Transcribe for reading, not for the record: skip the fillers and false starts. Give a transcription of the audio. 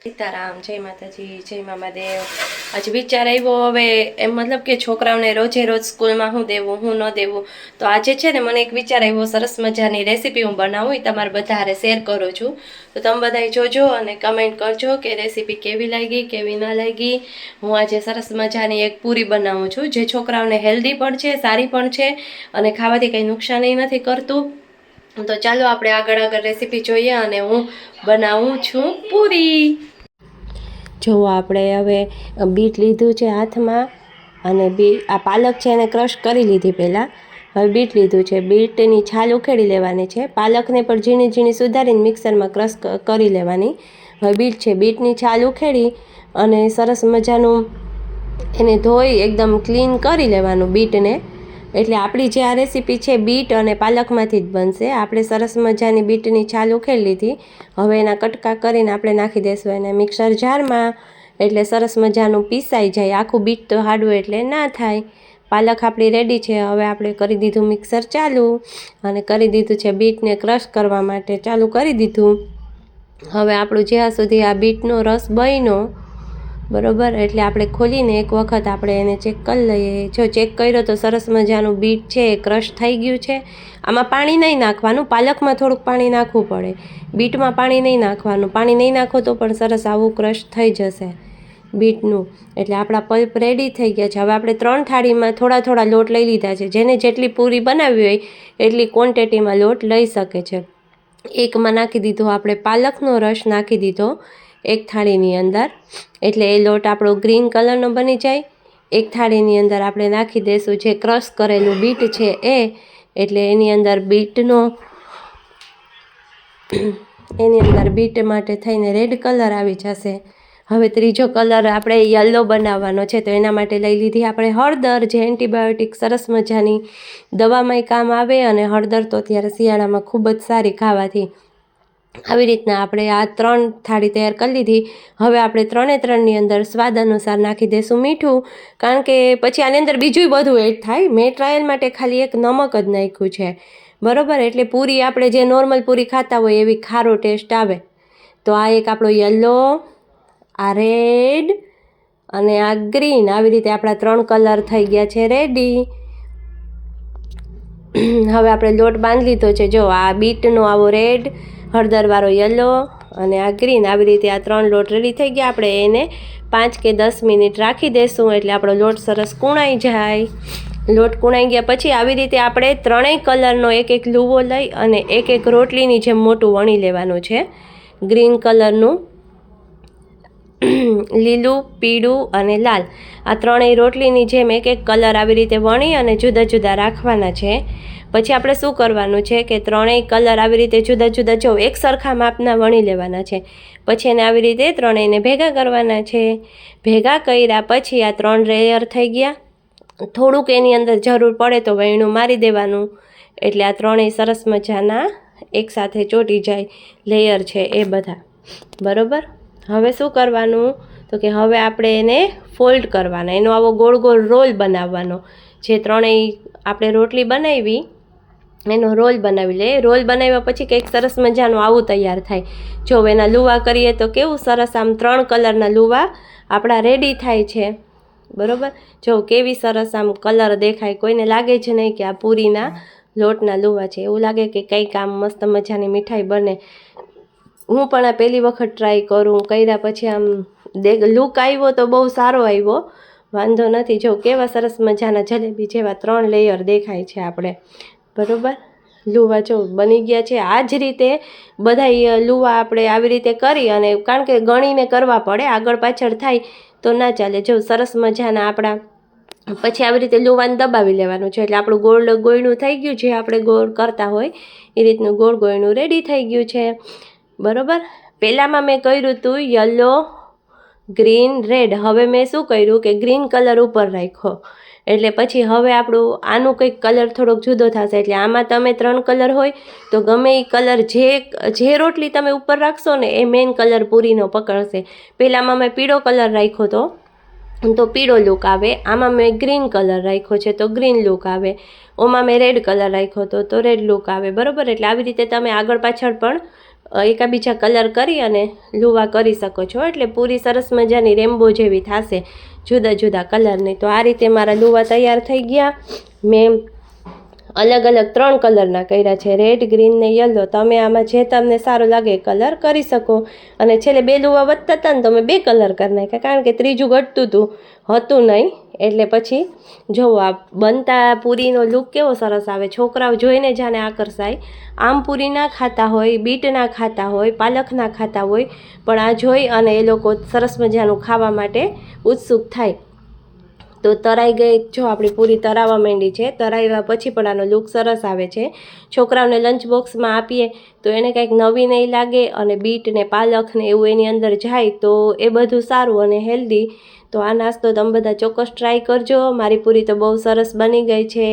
સીતારામ, જય માતાજી, જય મામાદેવ। આજે વિચાર આવ્યો હવે એમ મતલબ કે છોકરાઓને રોજે રોજ સ્કૂલમાં હું દેવું હું ન દેવું, તો આજે છે ને મને એક વિચાર આવ્યો, સરસ મજાની રેસીપી હું બનાવું, એ તમારે બધા હારે શેર કરું છું। તો તમે બધા જોજો અને કમેન્ટ કરજો કે રેસીપી કેવી લાગી કેવી ન લાગી। હું આજે સરસ મજાની એક પૂરી બનાવું છું, જે છોકરાઓને હેલ્ધી પણ છે, સારી પણ છે અને ખાવાથી કંઈ નુકસાન નથી કરતું। તો ચાલો આપણે આગળ રેસીપી જોઈએ અને હું બનાવું છું પૂરી। જો આપણે હવે બીટ લીધું છે હાથમાં અને આ પાલક છે એને ક્રશ કરી લીધી પહેલાં। હવે બીટ લીધું છે, બીટની છાલ ઉખેડી લેવાની છે, પાલકને પણ ઝીણી ઝીણી સુધારીને મિક્સરમાં ક્રશ કરી લેવાની। હવે બીટ છે, બીટની છાલ ઉખેડી અને સરસ મજાનું એને ધોઈ એકદમ ક્લીન કરી લેવાનું બીટને। એટલે આપણી જે આ રેસીપી છે બીટ અને પાલકમાંથી જ બનશે। આપણે સરસ મજાની બીટની છાલ ઉખેડી લીધી, હવે એના કટકા કરીને આપણે નાખી દઈશું એને મિક્સર જારમાં, એટલે સરસ મજાનું પીસાઈ જાય। આખું બીટ તો હાડવું એટલે ના થાય। પાલક આપણી રેડી છે, હવે આપણે કરી દીધું મિક્સર ચાલુ અને કરી દીધું છે બીટને ક્રશ કરવા માટે ચાલુ કરી દીધું। હવે આપણું જ્યાં સુધી આ બીટનો રસ બન્યો બરાબર, એટલે આપણે ખોલીને એક વખત આપણે એને ચેક કરી લઈએ। જો ચેક કર્યો તો સરસ મજાનું બીટ છે એ ક્રશ થઈ ગયું છે। આમાં પાણી નહીં નાખવાનું, પાલકમાં થોડુંક પાણી નાખવું પડે, બીટમાં પાણી નહીં નાખવાનું। પાણી નહીં નાખો તો પણ સરસ આવું ક્રશ થઈ જશે બીટનું। એટલે આપણા પલ્પ રેડી થઈ ગયા છે। હવે આપણે 3 થાળીમાં થોડા થોડા લોટ લઈ લીધા છે, જેને જેટલી પૂરી બનાવવી હોય એટલી ક્વોન્ટિટીમાં લોટ લઈ શકે છે। એકમાં નાખી દીધો આપણે પાલકનો રસ નાખી દીધો એક થાળીની અંદર, એટલે એ લોટ આપણો ગ્રીન કલરનો બની જાય। એક થાળીની અંદર આપણે નાખી દઈશું જે ક્રશ કરેલું બીટ છે એ, એટલે એની અંદર બીટ માટે થઈને રેડ કલર આવી જશે। હવે ત્રીજો કલર આપણે યલો બનાવવાનો છે, તો એના માટે લઈ લીધી આપણે હળદર, જે એન્ટીબાયોટિક સરસ મજાની દવામાંય કામ આવે અને હળદર તો અત્યારે શિયાળામાં ખૂબ જ સારી ખાવાથી। આવી રીતના આપણે આ 3 થાળી તૈયાર કરી લીધી। હવે આપણે 3ની અંદર સ્વાદ અનુસાર નાખી દઈશું મીઠું, કારણ કે પછી આની અંદર બીજું બધું એડ થાય। મેં ટ્રાયલ માટે ખાલી એક નમક જ નાખ્યું છે બરાબર, એટલે પૂરી આપણે જે નોર્મલ પૂરી ખાતા હોય એવી ખારો ટેસ્ટ આવે। તો આ એક આપણો યલો, આ રેડ અને આ ગ્રીન, આવી રીતે આપણા 3 કલર થઈ ગયા છે રેડી। હવે આપણે લોટ બાંધી લીધો છે, જો આ બીટનો આવો રેડ, હળદરવાળો યલો અને આ ગ્રીન, આવી રીતે આ 3 લોટ રેડી થઈ ગયા। આપણે એને 5 કે 10 મિનિટ રાખી દઈશું, એટલે આપણો લોટ સરસ કૂણાઈ જાય। લોટ કૂણાઈ ગયા પછી આવી રીતે આપણે 3 કલરનો એક લૂવો લઈ અને એક રોટલીની જેમ મોટું વણી લેવાનું છે। ગ્રીન કલરનું, લીલું, પીળું અને લાલ, આ 3 રોટલીની જેમ એક કલર આવી રીતે વણી અને જુદા જુદા રાખવાના છે। પછી આપણે શું કરવાનું છે કે 3 કલર આવી રીતે જુદા જુદા જો એક સરખા માપના વણી લેવાના છે। પછી એને આવી રીતે 3ને ભેગા કરવાના છે। ભેગા કર્યા પછી આ 3 લેયર થઈ ગયા। થોડુંક એની અંદર જરૂર પડે તો વણું મારી દેવાનું, એટલે આ 3 સરસ મજાના એકસાથે ચોંટી જાય લેયર છે એ બધા બરાબર। હવે શું કરવાનું તો કે હવે આપણે એને ફોલ્ડ કરવાના, એનો આવો ગોળ ગોળ રોલ બનાવવાનો। જે 3 આપણે રોટલી બનાવી એનો રોલ બનાવી લે। રોલ બનાવ્યા પછી કંઈક સરસ મજાનું આવું તૈયાર થાય। જો એના લુવા કરીએ તો કેવું સરસ આમ 3 કલરના લુવા આપણા રેડી થાય છે બરાબર। જો કેવી સરસ આમ કલર દેખાય, કોઈને લાગે જ નહીં કે આ પૂરીના લોટના લુવા છે, એવું લાગે કે કંઈક આમ મસ્ત મજાની મીઠાઈ બને। હું પણ આ પહેલી વખત ટ્રાય કરું, કર્યા પછી આમ લુક આવ્યો તો બહુ સારો આવ્યો, વાંધો નથી। જો કેવા સરસ મજાના જલેબી જેવા 3 લેયર દેખાય છે આપણે બરાબર। લુવા જો બની ગયા છે। આ જ રીતે બધા લુવા આપણે આવી રીતે કરી અને કારણ કે ગણીને કરવા પડે, આગળ પાછળ થાય તો ના ચાલે। જો સરસ મજાના આપણા પછી આવી રીતે લુવાને દબાવી લેવાનું છે, એટલે આપણું ગોળ ગોયણું થઈ ગયું, જે આપણે ગોળ કરતા હોય એ રીતનું ગોળ ગોયણું રેડી થઈ ગયું છે બરાબર। પહેલાંમાં મેં કર્યું હતું યલો, ગ્રીન, રેડ, હવે મેં શું કર્યું કે ગ્રીન કલર ઉપર રાખ્યો, એટલે પછી હવે આપણું આનું કંઈક કલર થોડોક જુદો થશે। એટલે આમાં તમે 3 કલર હોય તો ગમે એ કલર જે રોટલી તમે ઉપર રાખશો ને એ મેઇન કલર પૂરીનો પકડશે। પહેલાંમાં મેં પીળો કલર રાખ્યો તો પીળો લુક આવે, આમાં મેં ગ્રીન કલર રાખ્યો છે તો ગ્રીન લુક આવે, ઓમાં મેં રેડ કલર રાખ્યો તો રેડ લુક આવે બરાબર। એટલે આવી રીતે તમે આગળ પાછળ પણ એકાબીજા કલર કરી અને લુવા કરી શકો છો. એટલે પૂરી સરસ મજાની રેમ્બો જેવી થશે જુદા જુદા કલરની. તો આ રીતે મારા લુવા તૈયાર થઈ ગયા. મેં અલગ અલગ 3 કલરના કર્યા છે, રેડ, ગ્રીન ને યલો. તમે આમાં જે તમને સારો લાગે એ કલર કરી શકો. અને છેલ્લે 2 લુવા વધતા હતા ને તો મેં 2 કલર કરી નાખ્યા, કારણ કે ત્રીજું ઘટતું હતું નહીં. એટલે પછી જુઓ આ બનતા પૂરીનો લુક કેવો સરસ આવે. છોકરાઓ જોઈને જાણે આકર્ષાય. આમ પૂરી ના ખાતા હોય, બીટ ના ખાતા હોય, પાલક ના ખાતા હોય, પણ આ જોઈ અને એ લોકો સરસ મજાનું ખાવા માટે ઉત્સુક થાય. તો તરાઈ ગઈ, જો આપણી પૂરી તરાવા માંડી છે. તરાવ્યા પછી પણ આનો લુક સરસ આવે છે. છોકરાઓને લંચ બોક્સમાં આપીએ તો એને કંઈક નવી નહીં લાગે, અને બીટ ને પાલક ને એવું એની અંદર જાય તો એ બધું સારું અને હેલ્ધી. તો આ નાસ્તો તમે બધા ચોક્કસ ટ્રાય કરજો. મારી પૂરી તો બહુ સરસ બની ગઈ છે.